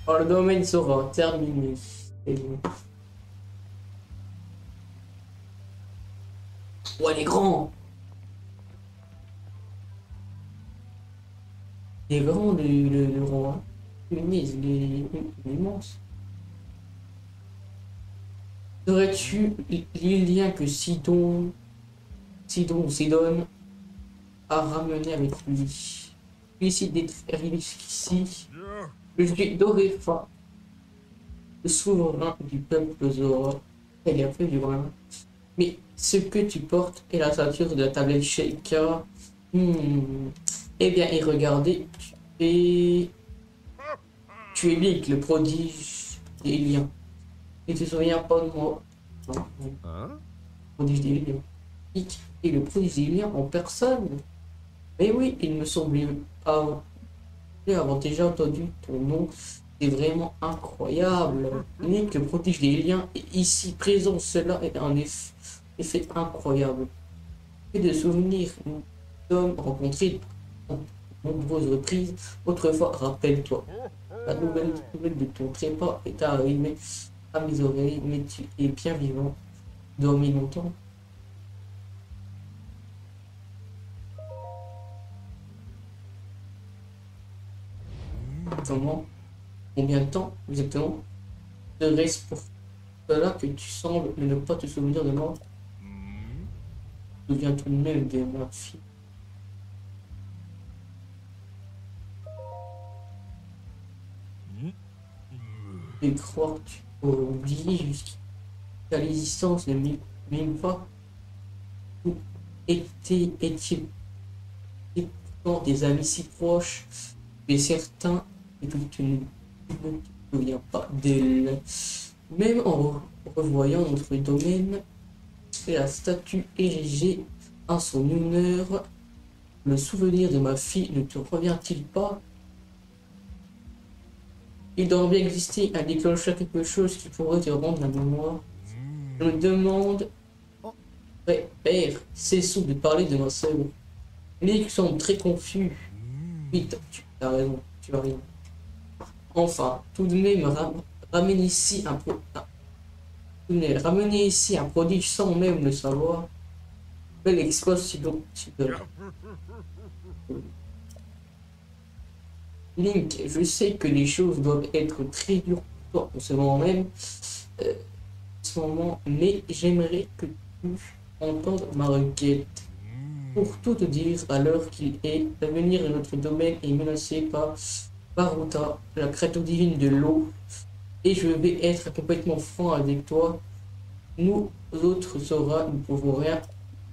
Oh, le domaine sera terminé. Et bon. Oh, elle est grand. Il est grand, le roi. Punaise, il est immense. Serais-tu l'Ilien que Sidon a ramené avec lui? Félicite d'être arrivé jusqu'ici. Je suis Doréfa, le souverain du peuple Zora. Elle est un peu du hein. Mais ce que tu portes est la ceinture de la tablette Sheikah. Eh bien, et regardez, tu es Link, le prodige des liens. Et tu te souviens pas de moi? Non, non, prodige des liens. Link est le prodige des liens en personne. Mais oui, il me semblait avoir déjà entendu ton nom. C'est vraiment incroyable. Link, le prodige des liens, est ici présent. Cela est un effet incroyable. Et de souvenirs, nous sommes rencontrés en nombreuses reprises. Autrefois, rappelle-toi, la nouvelle de ton trépas est arrivée à mes oreilles, mais tu es bien vivant. Dormi longtemps. Comment? Combien de temps exactement? Serait-ce pour cela que tu sembles ne pas te souvenir de moi? Tu te souviens tout de même de ma fille. Et croire que tu peux oublier jusqu'à l'existence de mille fois. Étaient pourtant des amis si proches, mais certains, et que tu ne te souviens pas d'elle. Même en revoyant notre domaine et la statue érigée en son honneur, le souvenir de ma fille ne te revient-il pas? Il doit bien exister un déclencheur, quelque chose qui pourrait te rendre la mémoire. Je me demande, père, cessons de parler de ma sœur. Les semble très confus. Oui, tu as raison, tu as raison. Enfin, tout de même, ramener ici ramener ici un prodige sans même le savoir. Bel exploit si peu. Link, je sais que les choses doivent être très dures pour toi en ce moment même, mais j'aimerais que tu entendes ma requête. Pour tout te dire, à l'heure qu'il est, l'avenir de notre domaine est menacé par Baruta, la créature divine de l'eau, et je vais être complètement franc avec toi. Nous autres Sora, nous ne pouvons rien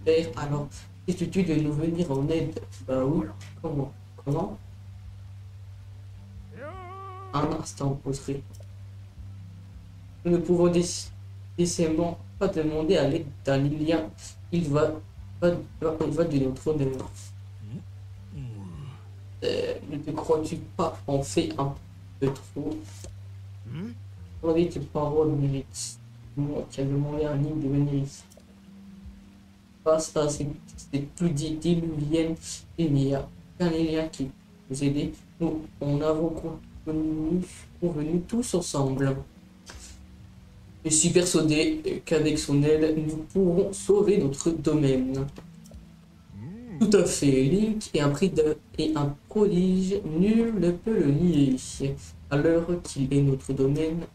faire, alors si tu de nous venir en aide? Bah oui, comment? Comment? Un instant, poserai. Nous ne pouvons décidément pas demander à l'aide d'un Lilien. Il va de notre honneur. Ne te crois-tu pas en fait un peu trop? Regardez tes paroles mérites. Moi qui a demandé à Nick de venir ici. Face à ces plus diluviennes, il n'y a qu'un lien qui nous aider. Nous, on avons convenu tous ensemble. Je suis persuadé qu'avec son aide, nous pourrons sauver notre domaine. Tout à fait, Link est un prodige, nul ne peut le nier. À l'heure qu'il est notre domaine,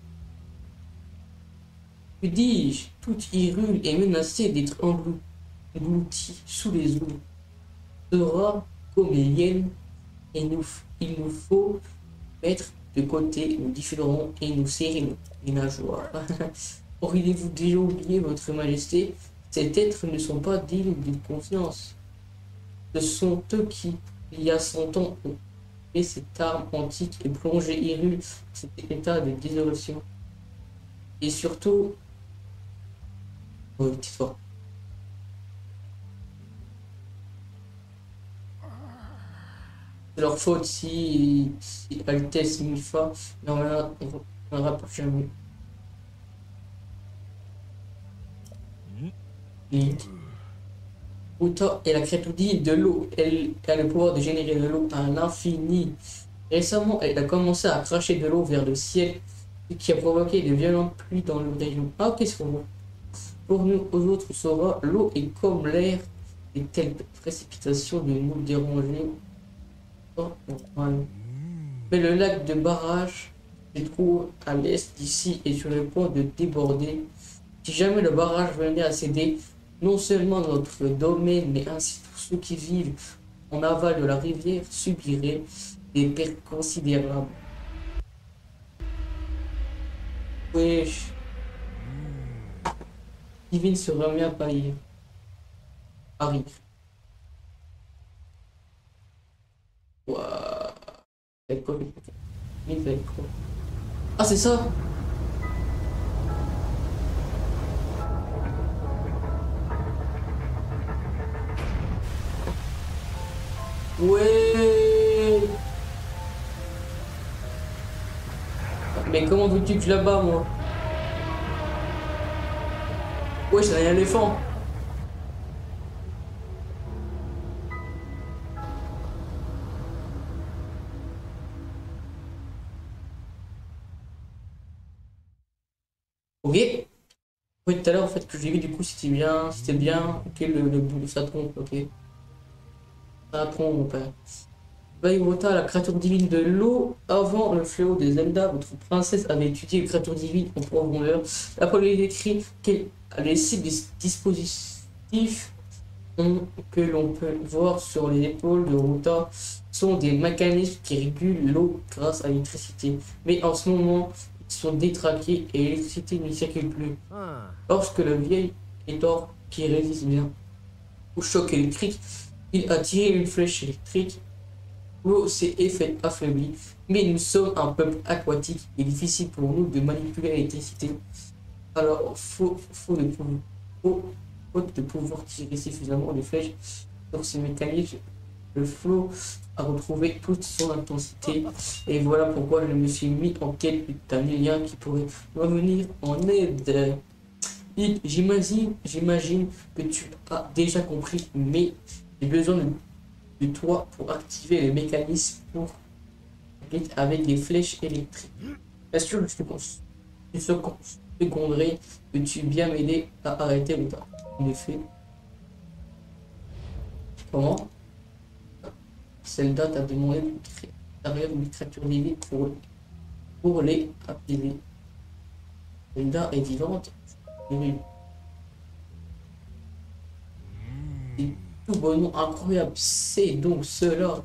que dis-je, toute Hyrule est menacée d'être engloutie sous les eaux. Sera comme les hyènes, et il nous faut mettre de côté nos différends et nous serrer les nageoires. Auriez-vous déjà oublié, votre majesté, ces êtres ne sont pas dignes d'une confiance. Ce sont eux qui, il y a 100 ans, ont fait cette arme antique et plongé Hyrule dans cet état de désolation. Et surtout, oh, tais-toi. C'est leur faute si Altesse Milfa n'en reviendra plus jamais. Link. Uta est la créature divine de l'eau. Elle a le pouvoir de générer de l'eau à l'infini. Récemment, elle a commencé à cracher de l'eau vers le ciel, ce qui a provoqué de violentes pluies dans le région. Ah, qu'est-ce qu'on voit? Pour nous, aux autres Sora, l'eau est comme l'air, et telles précipitations de nous déranger. Oh, normal. Mais le lac de barrage se trouve à l'est d'ici et sur le point de déborder. Si jamais le barrage venait à céder, non seulement notre domaine, mais ainsi tous ceux qui vivent en aval de la rivière subiraient des pertes considérables. Wesh, Divine se remet à pâlir. Arrive. Waouh. Ça va être quoi, ça va être quoi? Ah, c'est ça? Ouais. Mais comment veux-tu que je la bats, moi? Ouais, c'est un éléphant. Ok. Oui, tout à l'heure, en fait, que j'ai vu, du coup, c'était bien. Ok, le bout, ça trompe, ok. Ça trompe. Vairota, la créature divine de l'eau. Avant le fléau des Zelda, votre princesse avait étudié les créatures divines en profondeur. Après, il écrit qu'elle a laissé des dispositifs que l'on peut voir sur les épaules de Ruta sont des mécanismes qui régulent l'eau grâce à l'électricité. Mais en ce moment, ils sont détraqués et l'électricité n'y circule plus. Lorsque le vieil Hétor, qui résiste bien au choc électrique, il a tiré une flèche électrique. L'eau s'est affaiblie, mais nous sommes un peuple aquatique et difficile pour nous de manipuler l'électricité. Alors, faute de pouvoir tirer suffisamment de flèches sur ces mécanismes, le flot a retrouvé toute son intensité. Et voilà pourquoi je me suis mis en quête d'un lien qui pourrait me venir en aide. J'imagine que tu as déjà compris, mais j'ai besoin de toi pour activer les mécanismes pour avec des flèches électriques. Bien sûr, je seconderai que tu bien m'aider à arrêter le temps. En effet. Comment? Zelda t'a demandé d'arriver une créature divine pour les appeler. Zelda est vivante. Oui. C'est tout bonnement incroyable. C'est donc cela.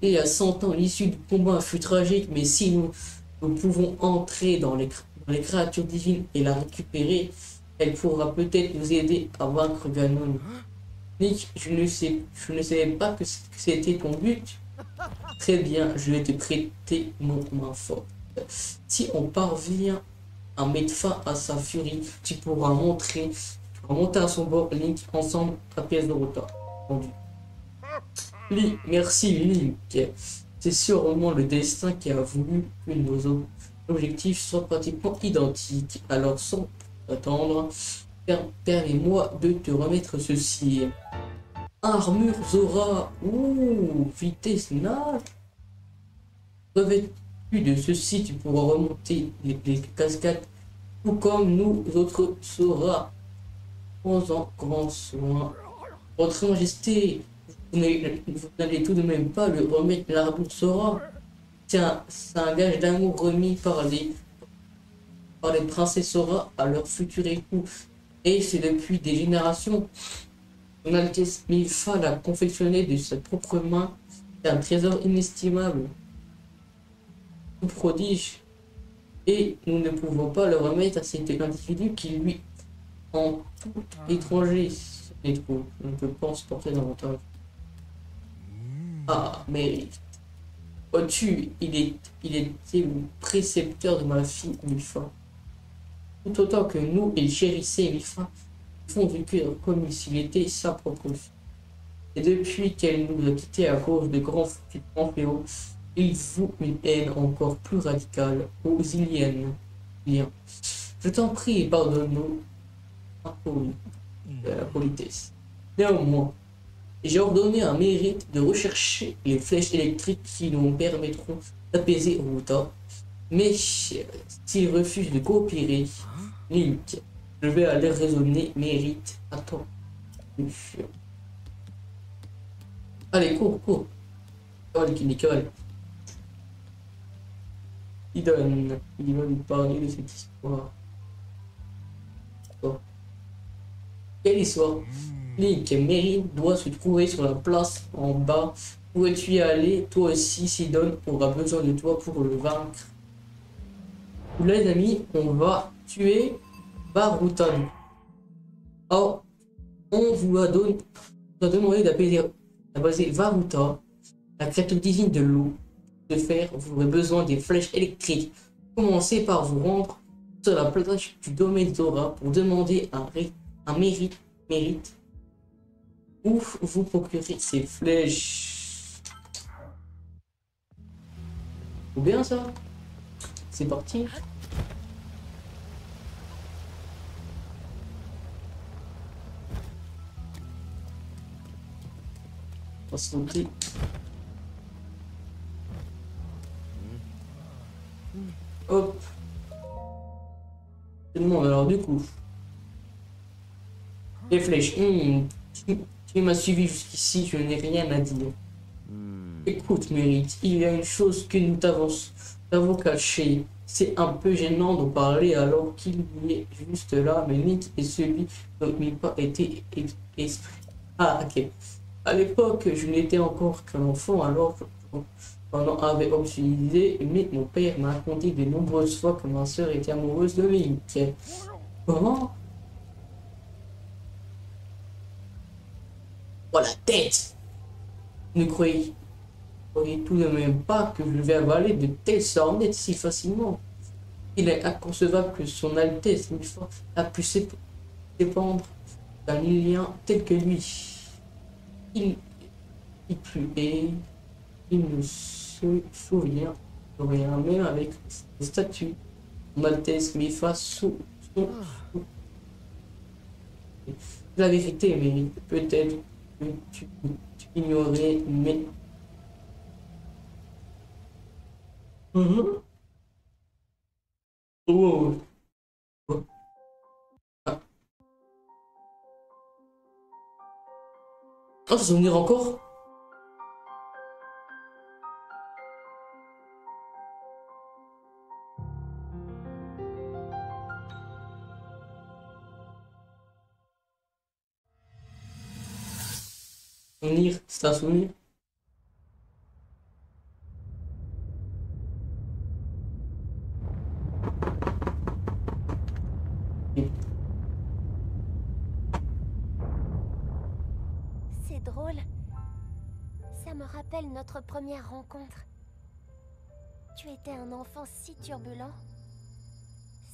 Et à 100 ans, l'issue du combat fut tragique, mais si nous pouvons entrer dans les créatures divines et la récupérer, elle pourra peut-être nous aider à vaincre Ganon. Nick, je ne savais pas que c'était ton but. Très bien, je vais te prêter mon main forte. Si on parvient à mettre fin à sa furie, tu pourras monter à son bord, Link, ensemble, à pièce de retard. Merci Link. C'est sûrement le destin qui a voulu que nos objectifs soient pratiquement identiques. Alors sans attendre, permets-moi de te remettre ceci. Armure Zora, ouh, vitesse nage. Revêtu de ceci, tu pourras remonter les cascades, tout comme nous autres Zora. Prends-en grand soin. Votre Majesté, vous n'allez tout de même pas le remettre l'armure Zora. Tiens, c'est un gage d'amour remis par les princesses Sora à leur futur époux. Et c'est depuis des générations. Son Altesse Milfa l'a confectionné de sa propre main. C'est un trésor inestimable. Tout prodige. Et nous ne pouvons pas le remettre à cet individu qui lui en tout étranger. C'est trop. On ne peut pas en supporter davantage. Ah, mais au-dessus, il était le précepteur de ma fille Milfa. Tout autant que nous, il chérissait Milfa, font du cœur comme s'il était sa propre fille. Et depuis qu'elle nous a quittés à cause de grands fléaux, il voue une haine encore plus radicale aux Iliennes. Je t'en prie, pardonne-nous la politesse. Néanmoins, J'ai ordonné à Mérite de rechercher les flèches électriques qui nous permettront d'apaiser Ruta. Mais s'il refuse de coopérer, Link, je vais aller raisonner Mérite. Attends. Allez, cours, cours. Allez, Nickel. Il va lui parler de cette histoire. Oh. Quelle histoire? Link, Mérite doit se trouver sur la place en bas. Pourrais-tu y aller? Toi aussi, Sidon aura besoin de toi pour le vaincre. Les amis, on va tuer Barutan. Or, on vous a demandé d'apaiser Varuta, la créature divine de l'eau. De faire, vous aurez besoin des flèches électriques. Commencez par vous rendre sur la plage du domaine Zora pour demander un mérite où vous procurez ces flèches. Ou bien ça? C'est parti. On va sauter. Hop. Tout le monde, alors du coup. Les flèches. Tu m'as suivi jusqu'ici, je n'ai rien à dire. Écoute, Mérite, il y a une chose que nous t'avons cachée. C'est un peu gênant d'en parler alors qu'il est juste là, mais Nick est celui dont il n'a pas été esprit. Ah, ok. À l'époque, je n'étais encore qu'un enfant, alors on en avait aucune idée, mais mon père m'a raconté de nombreuses fois que ma soeur était amoureuse de Link. Comment? Oh la tête! Ne croyez tout de même pas que je vais avaler de telles sornettes si facilement. Il est inconcevable que son Altesse Milford a pu dépendre d'un lien tel que lui. Il plus et il ne se souvient de rien, même avec les statues. Maltese Mifa sous. La vérité, mais peut-être que tu ignorais, mais. Oh. Oh. Ah. Oh, se souvenir encore? Souvenir, c'est un souvenir. C'est drôle. Ça me rappelle notre première rencontre. Tu étais un enfant si turbulent.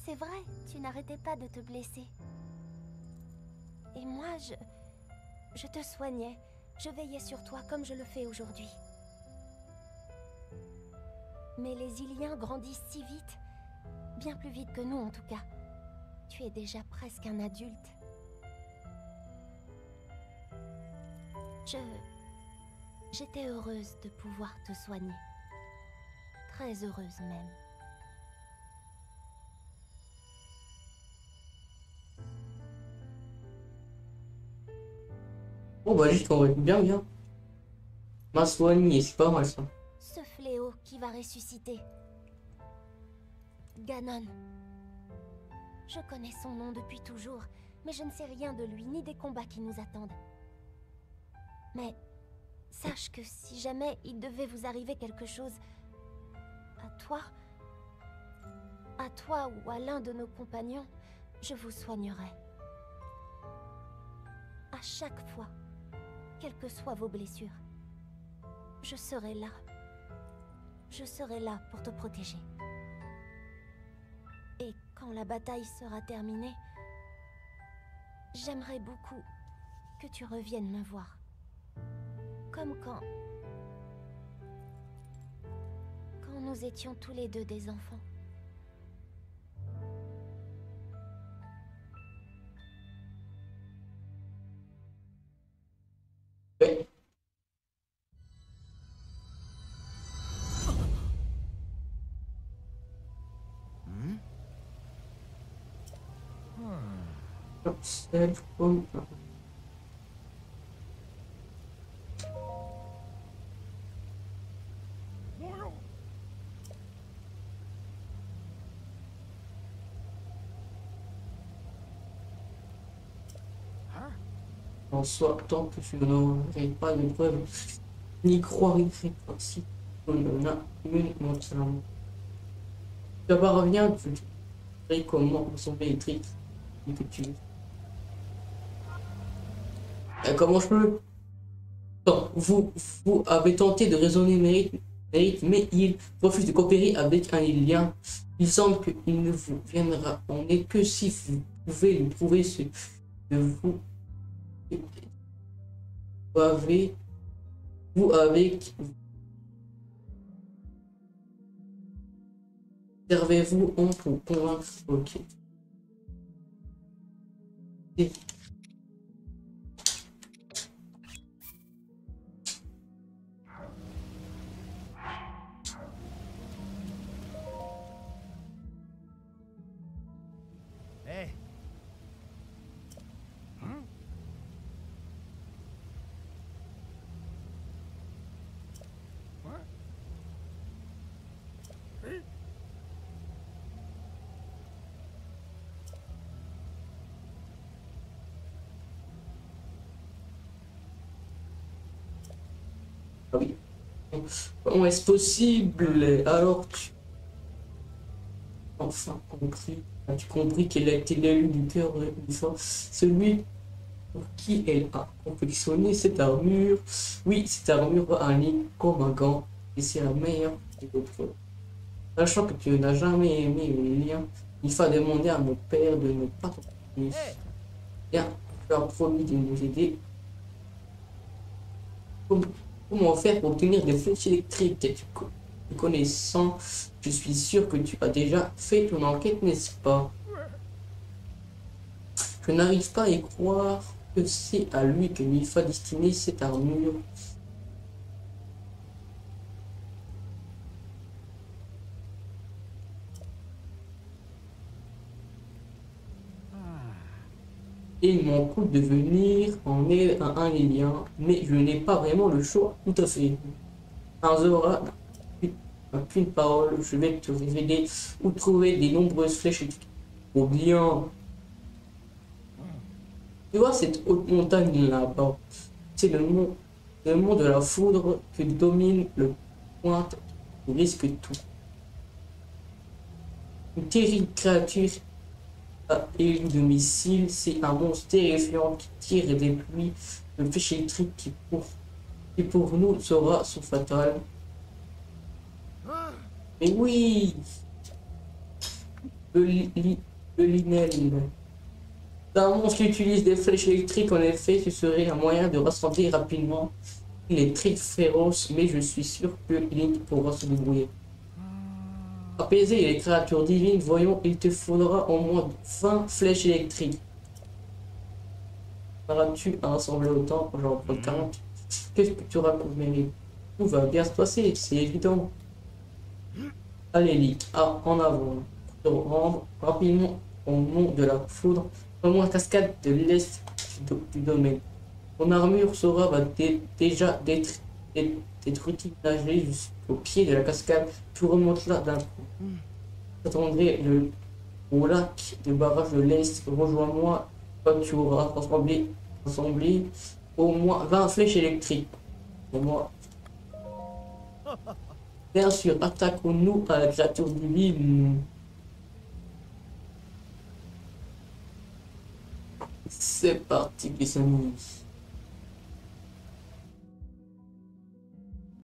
C'est vrai, tu n'arrêtais pas de te blesser. Et moi, je te soignais. Je veillais sur toi comme je le fais aujourd'hui. Mais les Iliens grandissent si vite. Bien plus vite que nous en tout cas. Tu es déjà presque un adulte. J'étais heureuse de pouvoir te soigner. Très heureuse même. Oh bah juste on va bien bien. M'a soigné, c'est pas mal ça. Ce fléau qui va ressusciter. Ganon. Je connais son nom depuis toujours, mais je ne sais rien de lui ni des combats qui nous attendent. Mais sache que si jamais il devait vous arriver quelque chose, à toi ou à l'un de nos compagnons, je vous soignerai. À chaque fois, quelles que soient vos blessures, je serai là. Je serai là pour te protéger. Et quand la bataille sera terminée, j'aimerais beaucoup que tu reviennes me voir. Comme quand nous étions tous les deux des enfants. Ouais. celle comme en soi, tant que tu n'aurais pas de preuves, ni croire irréprochable, on en a une montagne. Tu vas pas revenir, tu sais comment son électrique que tu veux. Comment je peux? Non, vous avez tenté de raisonner mérite, mais il refuse de coopérer avec un lien. Il semble qu'il ne vous viendra en est que si vous pouvez lui prouver ce que vous avez servez-vous en pour convaincre. Ok. Et Hey. ah oui. Comment est-ce possible? Alors tu enfin compris. As-tu compris qu'elle a été l'élu du cœur du fort, celui pour qui elle a confectionné cette armure. Oui, cette armure a un lit comme un gant, et c'est la meilleure des autres. Sachant que tu n'as jamais aimé les liens, il faut demander à mon père de ne pas t'occuper. Bien, tu as promis de nous aider. Comment faire pour obtenir des flèches électriques? Connaissant, je suis sûr que tu as déjà fait ton enquête, n'est-ce pas? Je n'arrive pas à y croire que c'est à lui que Milfa destiné cette armure. Il m'en coûte de venir en aide à un lien, mais je n'ai pas vraiment le choix. Tout à fait. Azora, qu'une parole, je vais te révéler où trouver des nombreuses flèches au bien. Tu vois cette haute montagne là-bas, c'est le mont de la foudre que domine le pointe qui risque tout. Une terrible créature à élu de missiles, c'est un monstre terrifiant qui tire des pluies de flèches électriques qui pour nous sera son fatal. Mais oui, le Linel. C'est un monstre qui utilise des flèches électriques, en effet, ce serait un moyen de rassembler rapidement. Il est très féroce, mais je suis sûr que Link pourra se débrouiller. Apaiser les créatures divines, voyons, il te faudra au moins 20 flèches électriques. Auras-tu à rassembler autant? J'en prends 40. Qu'est-ce que tu racontes, Mary? Tout va bien se passer, c'est évident. Allez, Link, en avant. Te rendre rapidement au mont de la foudre, comme la cascade de l'est du domaine. Ton armure sera déjà d'être utilisée jusqu'au pied de la cascade. Tu remontes là d'un coup. J'attendrai au lac de barrage de l'est. Rejoins-moi quand tu auras rassemblé au moins 20 flèches électriques. Pour moi. Bien sûr, attaquons-nous à la créature divine. C'est parti, les amis.